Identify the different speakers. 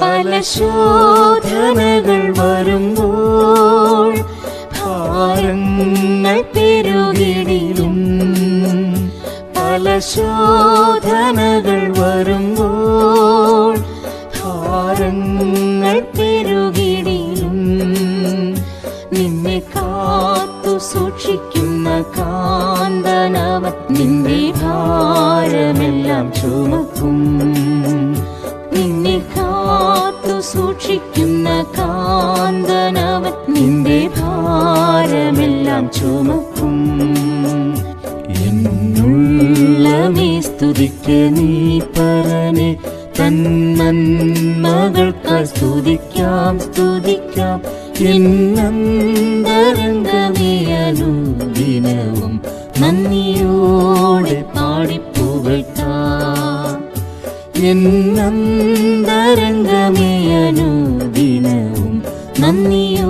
Speaker 1: പല ശോധനകൾ വരുമ്പോൾ ഭാരങ്ങൾ പെരുകിടിലും. പല ശോധനകൾ വരുമ്പോൾ ഭാരങ്ങൾ പെരുകിടിലും. നിന്നെ കാത്തു സൂക്ഷിക്കുന്ന കാന്തനവൻ നിന്റെ ഭാരമെല്ലാം ചുമക്കും. നിന്നെ കാത്തു സൂക്ഷിക്കുന്ന കാന്തനവൻ നിന്റെ ഭാരമെല്ലാം ചുമക്കും. എന്നുള്ളമേ സ്തുതിക്ക് നീ പരനെ, തന്മകൾക്കായി സ്തുതിക്കാം സ്തുതിക്കാം. എന്നന്തരംഗമേ അനുദിനവും നന്ദിയോടെ പാടിപ്പുകഴ്ത്താം. എന്നന്തരംഗമേ അനുദിനവും നന്ദിയോടെ